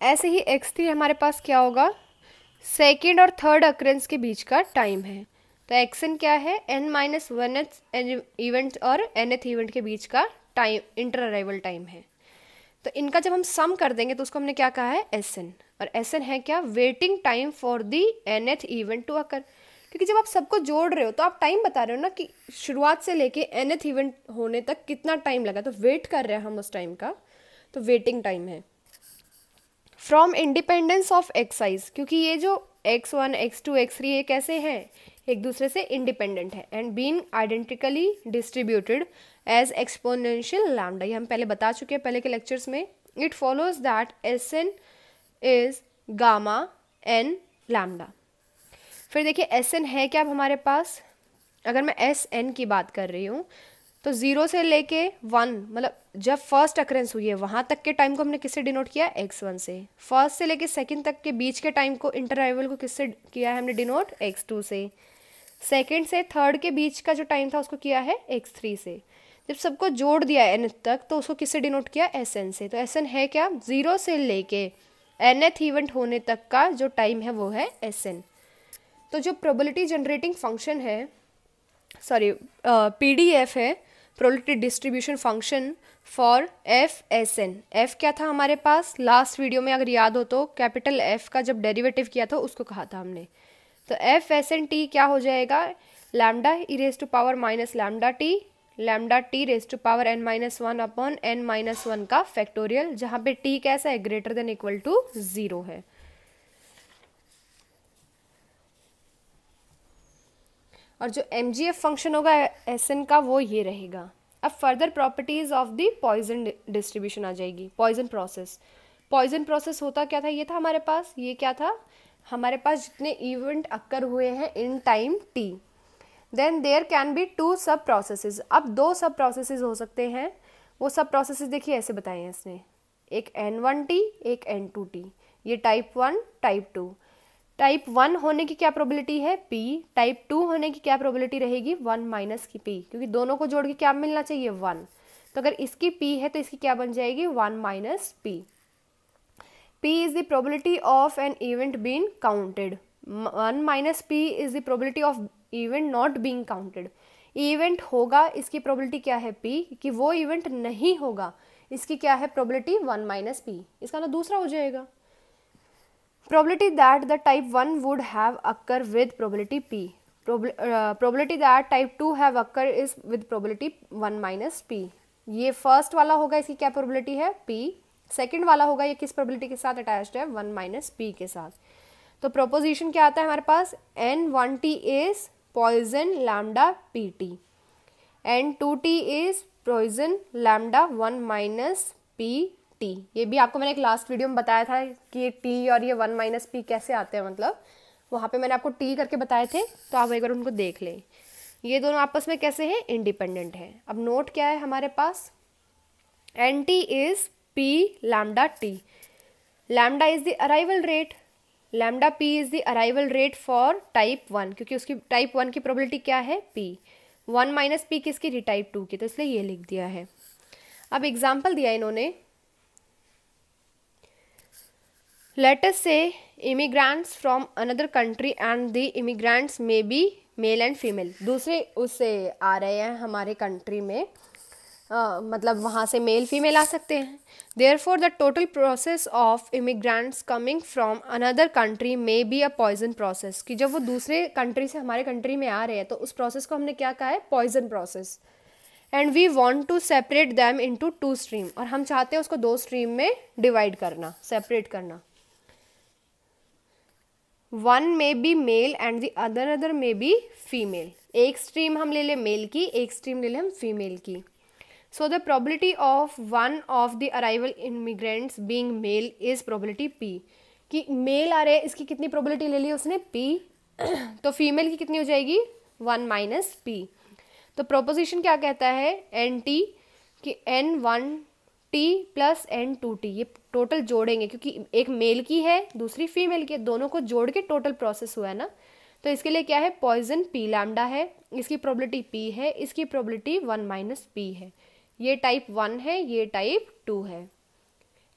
ऐसे ही x3 हमारे पास क्या होगा, सेकेंड और थर्ड अक्रेंस के बीच का टाइम है। तो xn क्या है, n-1th इवेंट और nth इवेंट के बीच का टाइम, इंटर अराइवल टाइम है। तो इनका जब हम सम कर देंगे तो उसको हमने क्या कहा है, Sn। और Sn है क्या, waiting time for the nth event to occur. क्योंकि जब आप सबको जोड़ रहे हो तो आप टाइम बता रहे हो ना कि शुरुआत से लेके nth इवेंट होने तक कितना टाइम लगा, तो वेट कर रहे हैं हम उस टाइम का, तो वेटिंग टाइम है। फ्रॉम इंडिपेंडेंस ऑफ एक्साइज, क्योंकि ये जो x1 x2 x3 ये कैसे हैं, एक दूसरे से इंडिपेंडेंट है। And being identically distributed as exponential lambda, ये हम पहले बता चुके हैं पहले के लेक्चर्स में। It follows that Sn is gamma n lambda. फिर देखिए Sn है क्या अब हमारे पास, अगर मैं Sn की बात कर रही हूँ तो 0 से लेके 1, मतलब जब फर्स्ट अक्रेंस हुई है वहाँ तक के टाइम को हमने किससे डिनोट किया, x1 से। फर्स्ट से लेके सेकंड तक के बीच के टाइम को, इंटरवल को किससे किया है हमने डिनोट, x2 से। सेकंड से थर्ड के बीच का जो टाइम था उसको किया है x3 से। जब सबको जोड़ दिया n तक तो उसको किससे डिनोट किया, Sn से। तो Sn है क्या, 0 से लेके nth इवेंट होने तक का जो टाइम है वो है Sn। तो जो प्रोबेबिलिटी जनरेटिंग फंक्शन है, सॉरी PDF है, probability distribution function for Fsn। f क्या था हमारे पास, लास्ट वीडियो में अगर याद हो तो कैपिटल F का जब डेरिवेटिव किया था उसको कहा था हमने। तो Fsn t क्या हो जाएगा, lambda e raise to power minus lambda t raise to power n-1 upon n-1 का फैक्टोरियल, जहाँ पे t कैसा है, ग्रेटर देन इक्वल टू 0 है। और जो MGF फंक्शन होगा Sn का वो ये रहेगा। अब further properties of the Poisson distribution आ जाएगी। पॉइजन प्रोसेस होता क्या था, ये था हमारे पास, ये क्या था हमारे पास, जितने इवेंट अक्कर हुए हैं in time t, then there can be 2 sub processes. अब 2 सब प्रोसेसेस हो सकते हैं। वो सब प्रोसेसेस देखिए ऐसे बताए हैं इसने, एक n1t एक n2t, ये टाइप 1 टाइप 2। टाइप 1 होने की क्या प्रोबेबिलिटी है, p। टाइप 2 होने की क्या प्रोबेबिलिटी रहेगी, 1 माइनस की p, क्योंकि दोनों को जोड़ के क्या मिलना चाहिए, 1। तो अगर इसकी p है तो इसकी क्या बन जाएगी, 1 minus p। p is the probability of an event being counted, 1 minus p is the probability of event not being counted। Event होगा इसकी प्रोबेबिलिटी क्या है, p, कि वो इवेंट नहीं होगा इसकी क्या है प्रोबेबिलिटी, 1 माइनस p। इसका ना दूसरा हो जाएगा probability that the type 1 would have occur with probability p, probability that type 2 have occur is with probability 1 minus p। ये फर्स्ट वाला होगा, इसकी क्या प्रोबेबिलिटी है, p। सेकंड वाला होगा ये किस प्रोबेबिलिटी के साथ अटैच्ड है, 1 माइनस p के साथ। तो प्रोपोजिशन क्या आता है हमारे पास, n1t is Poisson lambda pt, n2t is Poisson lambda 1 minus pt। ये भी आपको मैंने एक लास्ट वीडियो में बताया था कि ये t और ये 1 माइनस p कैसे आते हैं, मतलब वहाँ पे मैंने आपको t करके बताए थे, तो आप एक बार उनको देख लें। ये दोनों आपस में कैसे हैं, इंडिपेंडेंट है। अब नोट क्या है हमारे पास, nt is p lambda t, lambda is the arrival rate, lambda p is the arrival rate for type 1, क्योंकि उसकी टाइप 1 की प्रोबेबिलिटी क्या है, p। 1 माइनस p किसकी थी, टाइप 2 की, तो इसलिए ये लिख दिया है। अब एग्जाम्पल दिया इन्होंने, let us say immigrants from another country and the immigrants may be male and female। दूसरे उससे आ रहे हैं हमारे कंट्री में, मतलब वहाँ से मेल फीमेल आ सकते हैं। therefore the total process of immigrants coming from another country may be a poison process, कि जब वो दूसरे कंट्री से हमारे कंट्री में आ रहे हैं तो उस प्रोसेस को हमने क्या कहा है, Poisson process. And we want to separate them into 2 stream, और हम चाहते हैं उसको 2 स्ट्रीम में डिवाइड करना, सेपरेट करना। One may be male and the other may be female. एक स्ट्रीम हम ले लें मेल की, एक स्ट्रीम ले लें हम फीमेल की। So the probability of one of the arrival immigrants being male is probability p, कि मेल आ रहे हैं इसकी कितनी प्रोबेबिलिटी ले ली उसने, p। तो फीमेल की कितनी हो जाएगी, 1 माइनस p। तो प्रोपोजिशन क्या कहता है, nt कि n1t प्लस n2t, ये टोटल जोड़ेंगे क्योंकि एक मेल की है दूसरी फीमेल की है, दोनों को जोड़ के टोटल प्रोसेस हुआ है ना। तो इसके लिए क्या है, पॉइजन p लैम्डा है, इसकी प्रोबेबिलिटी p है, इसकी प्रोबेबिलिटी 1 माइनस p है। ये टाइप 1 है, ये टाइप 2 है।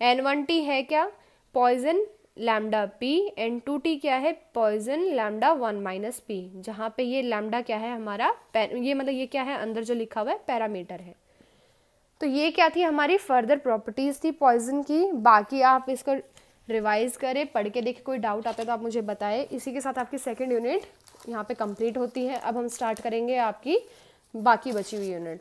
n1t है क्या, poison lambda P and 2t क्या है, पॉइजन लैम्डा 1 माइनस पी, जहाँ पे ये लैम्डा क्या है हमारा, ये मतलब ये क्या है अंदर जो लिखा हुआ है पैरामीटर है। तो ये क्या थी हमारी फर्दर प्रॉपर्टीज़ थी पॉइजन की। बाकी आप इसको रिवाइज करें, पढ़ के देखें, कोई डाउट आता है तो आप मुझे बताएं। इसी के साथ आपकी सेकंड यूनिट यहाँ पे कंप्लीट होती है। अब हम स्टार्ट करेंगे आपकी बाकी बची हुई यूनिट।